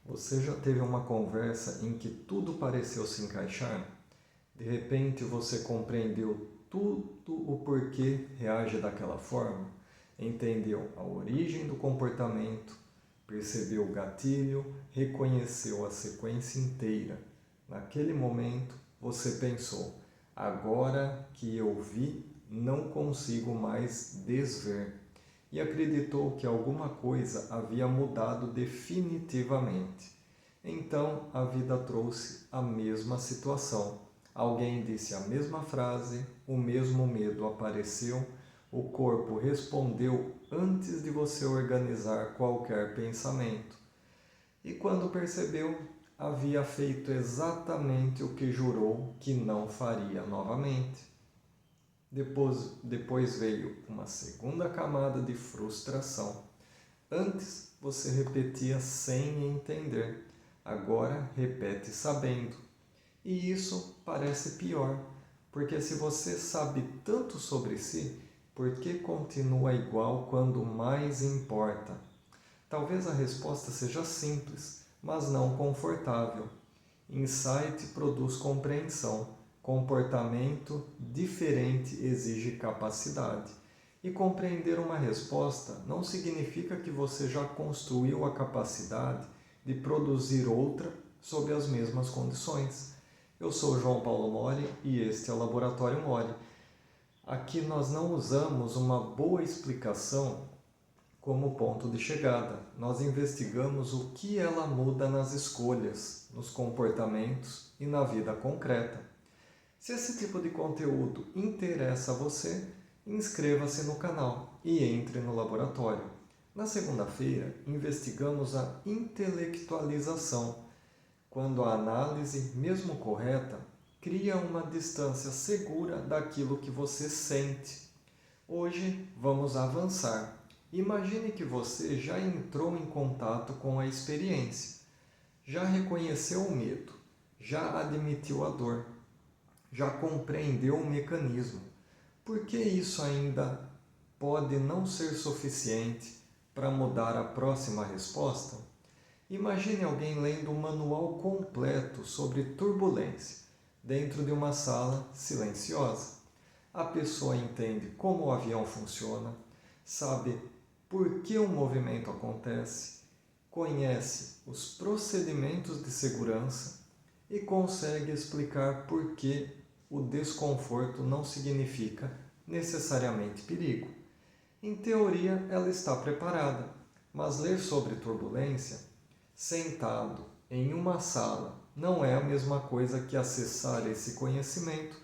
Você já teve uma conversa em que tudo pareceu se encaixar? De repente você compreendeu tudo o porquê reage daquela forma? Entendeu a origem do comportamento, percebeu o gatilho, reconheceu a sequência inteira. Naquele momento você pensou: agora que eu vi, não consigo mais desver. E acreditou que alguma coisa havia mudado definitivamente. Então a vida trouxe a mesma situação. Alguém disse a mesma frase, o mesmo medo apareceu, o corpo respondeu antes de você organizar qualquer pensamento. E quando percebeu, havia feito exatamente o que jurou que não faria novamente. Depois veio uma segunda camada de frustração. Antes você repetia sem entender, agora repete sabendo. E isso parece pior, porque se você sabe tanto sobre si, por que continua igual quando mais importa? Talvez a resposta seja simples, mas não confortável. Insight produz compreensão. Comportamento diferente exige capacidade. E compreender uma resposta não significa que você já construiu a capacidade de produzir outra sob as mesmas condições. Eu sou João Paulo Mori e este é o Laboratório Mori. Aqui nós não usamos uma boa explicação como ponto de chegada. Nós investigamos o que ela muda nas escolhas, nos comportamentos e na vida concreta. Se esse tipo de conteúdo interessa a você, inscreva-se no canal e entre no laboratório. Na segunda-feira, investigamos a intelectualização, quando a análise, mesmo correta, cria uma distância segura daquilo que você sente. Hoje vamos avançar. Imagine que você já entrou em contato com a experiência, já reconheceu o medo, já admitiu a dor, já compreendeu o mecanismo. Por que isso ainda pode não ser suficiente para mudar a próxima resposta? Imagine alguém lendo um manual completo sobre turbulência dentro de uma sala silenciosa. A pessoa entende como o avião funciona, sabe por que o movimento acontece, conhece os procedimentos de segurança e consegue explicar por que o desconforto não significa necessariamente perigo. Em teoria, ela está preparada, mas ler sobre turbulência, sentado em uma sala, não é a mesma coisa que acessar esse conhecimento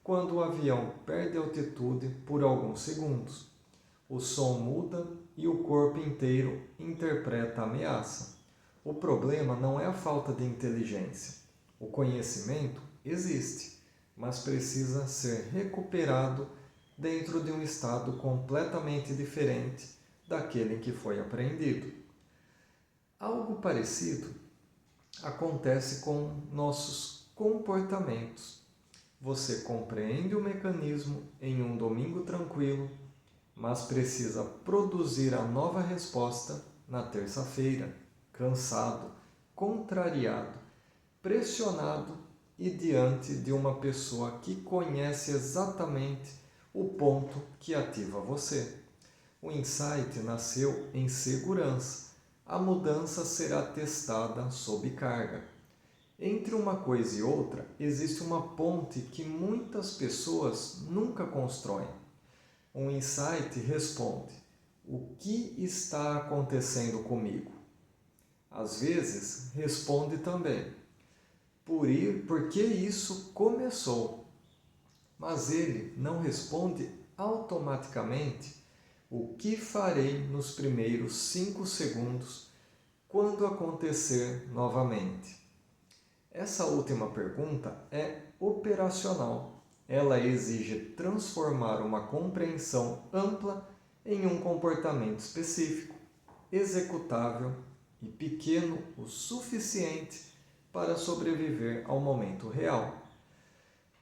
quando o avião perde altitude por alguns segundos. O som muda e o corpo inteiro interpreta a ameaça. O problema não é a falta de inteligência. O conhecimento existe, mas precisa ser recuperado dentro de um estado completamente diferente daquele em que foi aprendido. Algo parecido acontece com nossos comportamentos. Você compreende o mecanismo em um domingo tranquilo, mas precisa produzir a nova resposta na terça-feira, cansado, contrariado, pressionado e diante de uma pessoa que conhece exatamente o ponto que ativa você. O insight nasceu em segurança. A mudança será testada sob carga. Entre uma coisa e outra, existe uma ponte que muitas pessoas nunca constroem. Um insight responde: o que está acontecendo comigo? Às vezes, responde também: por que isso começou? Mas ele não responde automaticamente: o que farei nos primeiros 5 segundos quando acontecer novamente? Essa última pergunta é operacional. Ela exige transformar uma compreensão ampla em um comportamento específico, executável e pequeno o suficiente para sobreviver ao momento real.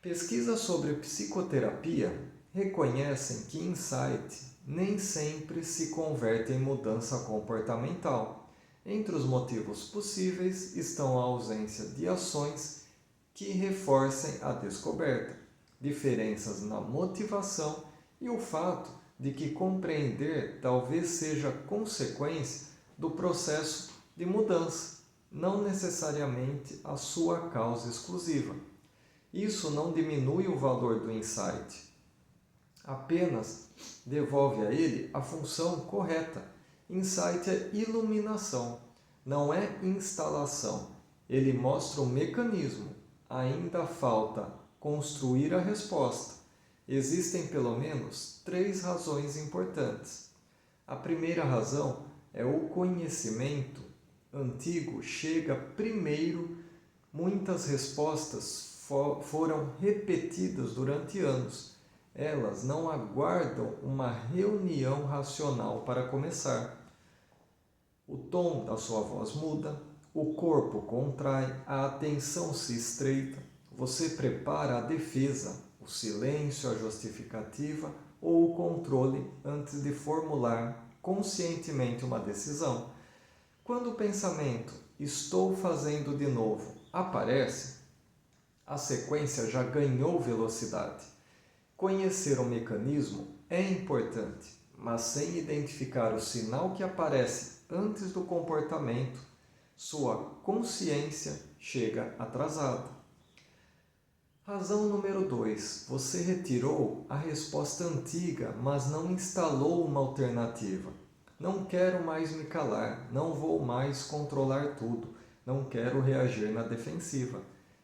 Pesquisas sobre psicoterapia reconhecem que insight nem sempre se converte em mudança comportamental. Entre os motivos possíveis estão a ausência de ações que reforcem a descoberta, diferenças na motivação e o fato de que compreender talvez seja consequência do processo de mudança, não necessariamente a sua causa exclusiva. Isso não diminui o valor do insight, apenas devolve a ele a função correta. Insight é iluminação, não é instalação. Ele mostra o mecanismo. Ainda falta construir a resposta. Existem pelo menos 3 razões importantes. A primeira razão é o conhecimento antigo chega primeiro. Muitas respostas foram repetidas durante anos. Elas não aguardam uma reunião racional para começar. O tom da sua voz muda, o corpo contrai, a atenção se estreita. Você prepara a defesa, o silêncio, a justificativa ou o controle antes de formular conscientemente uma decisão. Quando o pensamento "estou fazendo de novo" aparece, a sequência já ganhou velocidade. Conhecer o mecanismo é importante, mas sem identificar o sinal que aparece antes do comportamento, sua consciência chega atrasada. Razão número 2. Você retirou a resposta antiga, mas não instalou uma alternativa. Não quero mais me calar, não vou mais controlar tudo, não quero reagir na defensiva.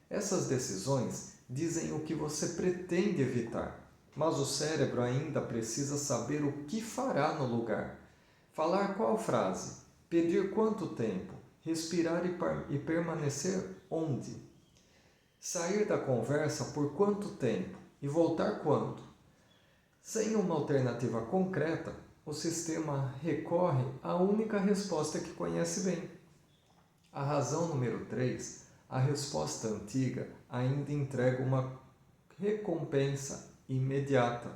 Essas decisões dizem o que você pretende evitar, mas o cérebro ainda precisa saber o que fará no lugar. Falar qual frase? Pedir quanto tempo? Respirar e permanecer onde? Sair da conversa por quanto tempo? E voltar quando? Sem uma alternativa concreta, o sistema recorre à única resposta que conhece bem. A razão número 3, a resposta antiga ainda entrega uma recompensa imediata.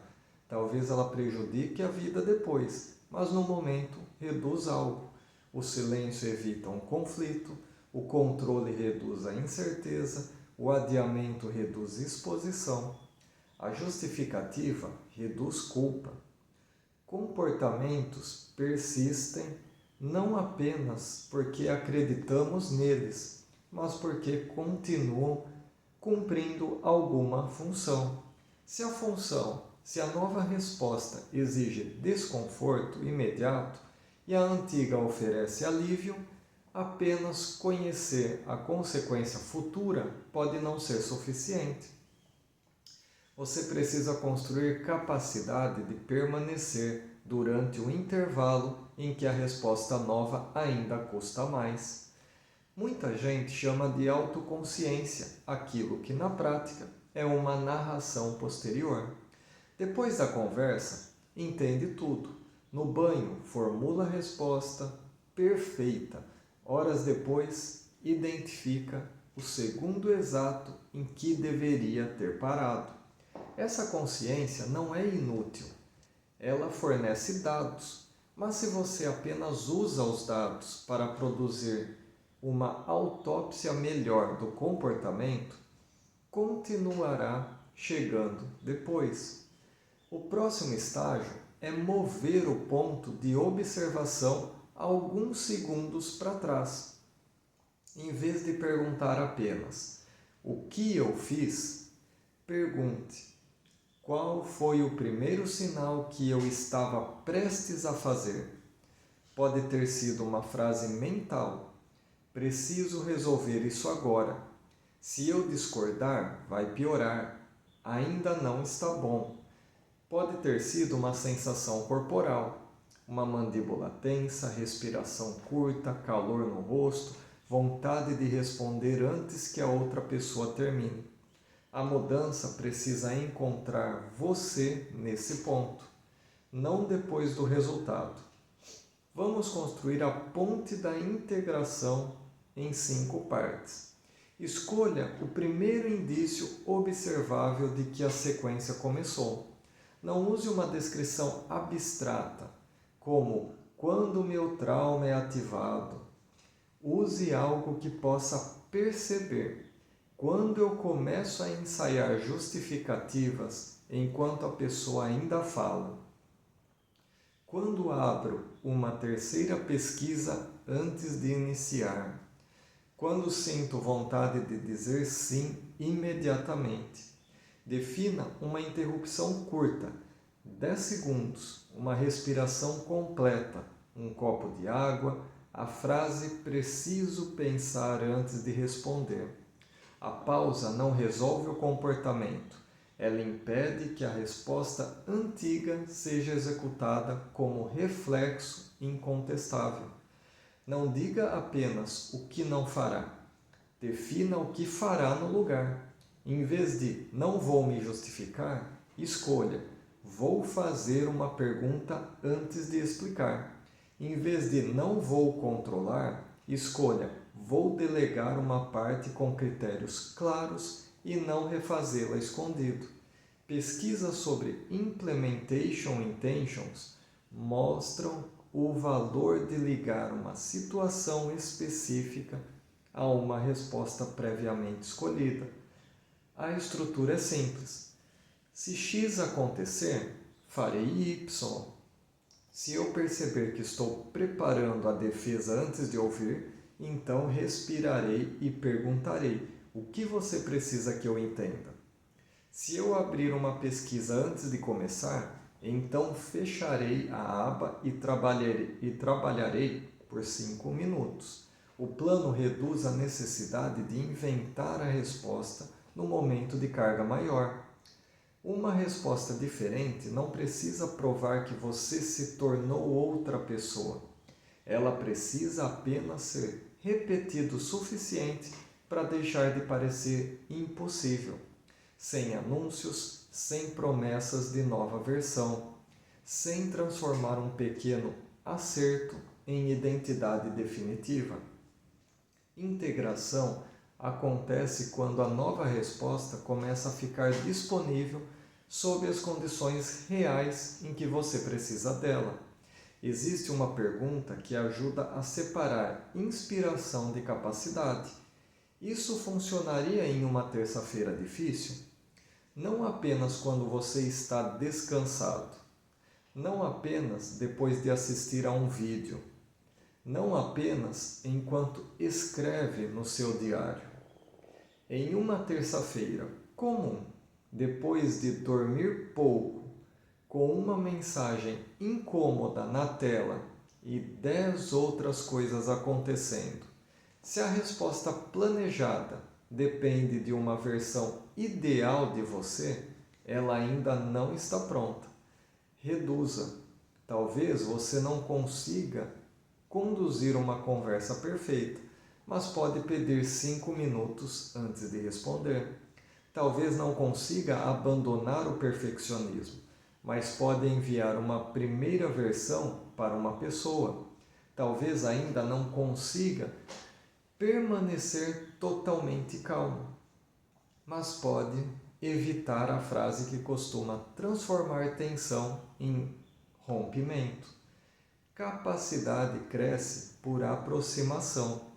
Talvez ela prejudique a vida depois, mas no momento reduz algo. O silêncio evita um conflito, o controle reduz a incerteza, o adiamento reduz exposição, a justificativa reduz culpa. Comportamentos persistem não apenas porque acreditamos neles, mas porque continuam cumprindo alguma função. Se a nova resposta exige desconforto imediato e a antiga oferece alívio, apenas conhecer a consequência futura pode não ser suficiente. Você precisa construir capacidade de permanecer durante o intervalo em que a resposta nova ainda custa mais. Muita gente chama de autoconsciência aquilo que na prática é uma narração posterior. Depois da conversa, entende tudo. No banho, formula a resposta perfeita. Horas depois, identifica o segundo exato em que deveria ter parado. Essa consciência não é inútil. Ela fornece dados, mas se você apenas usa os dados para produzir uma autópsia melhor do comportamento, continuará chegando depois. O próximo estágio é mover o ponto de observação alguns segundos para trás. Em vez de perguntar apenas "o que eu fiz?", pergunte "qual foi o primeiro sinal que eu estava prestes a fazer?". Pode ter sido uma frase mental: "preciso resolver isso agora. Se eu discordar, vai piorar. Ainda não está bom". Pode ter sido uma sensação corporal: uma mandíbula tensa, respiração curta, calor no rosto, vontade de responder antes que a outra pessoa termine. A mudança precisa encontrar você nesse ponto, não depois do resultado. Vamos construir a ponte da integração em 5 partes. Escolha o primeiro indício observável de que a sequência começou. Não use uma descrição abstrata, como "quando meu trauma é ativado". Use algo que possa perceber. Quando eu começo a ensaiar justificativas enquanto a pessoa ainda fala. Quando abro uma terceira pesquisa antes de iniciar. Quando sinto vontade de dizer sim imediatamente. Defina uma interrupção curta, 10 segundos, uma respiração completa, um copo de água, a frase preciso pensar antes de responder. A pausa não resolve o comportamento, ela impede que a resposta antiga seja executada como reflexo incontestável. Não diga apenas o que não fará, defina o que fará no lugar. Em vez de não vou me justificar, escolha vou fazer uma pergunta antes de explicar. Em vez de não vou controlar, escolha vou delegar uma parte com critérios claros e não refazê-la escondido. Pesquisas sobre Implementation Intentions mostram o valor de ligar uma situação específica a uma resposta previamente escolhida. A estrutura é simples. Se X acontecer, farei Y. Se eu perceber que estou preparando a defesa antes de ouvir, então respirarei e perguntarei: o que você precisa que eu entenda? Se eu abrir uma pesquisa antes de começar, então fecharei a aba e trabalharei por 5 minutos. O plano reduz a necessidade de inventar a resposta no momento de carga maior. Uma resposta diferente não precisa provar que você se tornou outra pessoa. Ela precisa apenas ser repetida o suficiente para deixar de parecer impossível. Sem anúncios, sem promessas de nova versão, sem transformar um pequeno acerto em identidade definitiva. Integração acontece quando a nova resposta começa a ficar disponível sob as condições reais em que você precisa dela. Existe uma pergunta que ajuda a separar inspiração de capacidade. Isso funcionaria em uma terça-feira difícil? Não apenas quando você está descansado, não apenas depois de assistir a um vídeo, não apenas enquanto escreve no seu diário. Em uma terça-feira comum, depois de dormir pouco, com uma mensagem incômoda na tela e 10 outras coisas acontecendo, se a resposta planejada depende de uma versão ideal de você, ela ainda não está pronta. Reduza. Talvez você não consiga conduzir uma conversa perfeita, mas pode pedir 5 minutos antes de responder. Talvez não consiga abandonar o perfeccionismo, mas pode enviar uma primeira versão para uma pessoa. Talvez ainda não consiga permanecer totalmente calmo, mas pode evitar a frase que costuma transformar tensão em rompimento. Capacidade cresce por aproximação.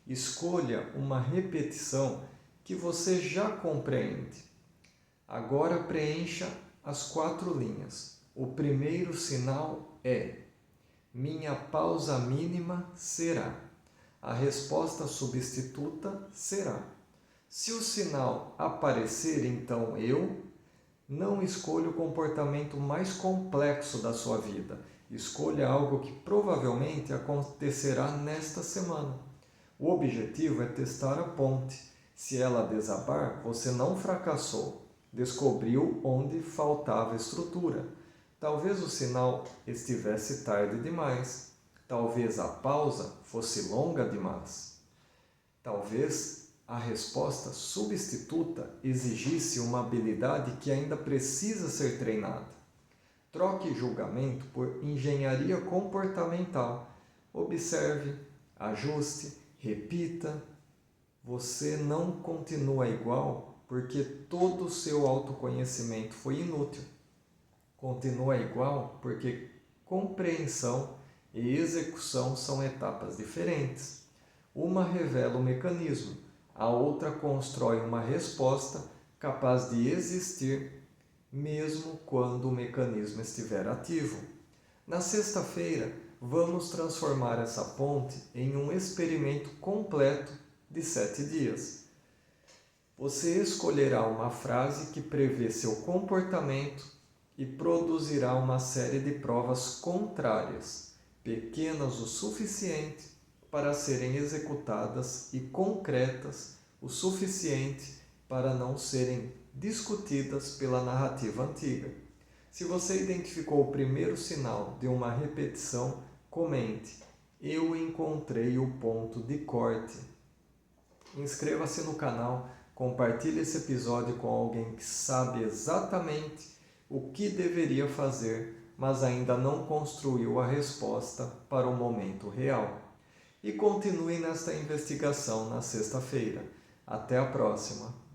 Escolha uma repetição que você já compreende. Agora preencha as 4 linhas. O primeiro sinal é: minha pausa mínima será. A resposta substituta será. Se o sinal aparecer, então eu não escolha o comportamento mais complexo da sua vida. Escolha algo que provavelmente acontecerá nesta semana. O objetivo é testar a ponte. Se ela desabar, você não fracassou. Descobriu onde faltava estrutura. Talvez o sinal estivesse tarde demais. Talvez a pausa fosse longa demais. Talvez a resposta substituta exigisse uma habilidade que ainda precisa ser treinada. Troque julgamento por engenharia comportamental. Observe, ajuste, repita. Você não continua igual porque todo o seu autoconhecimento foi inútil. Continua igual porque compreensão e execução são etapas diferentes. Uma revela o mecanismo, a outra constrói uma resposta capaz de existir mesmo quando o mecanismo estiver ativo. Na sexta-feira, vamos transformar essa ponte em um experimento completo de 7 dias. Você escolherá uma frase que prevê seu comportamento e produzirá uma série de provas contrárias, pequenas o suficiente para serem executadas e concretas o suficiente para não serem discutidas pela narrativa antiga. Se você identificou o primeiro sinal de uma repetição, comente: eu encontrei o ponto de corte. Inscreva-se no canal, compartilhe esse episódio com alguém que sabe exatamente o que deveria fazer, mas ainda não construiu a resposta para o momento real. E continue nesta investigação na sexta-feira. Até a próxima!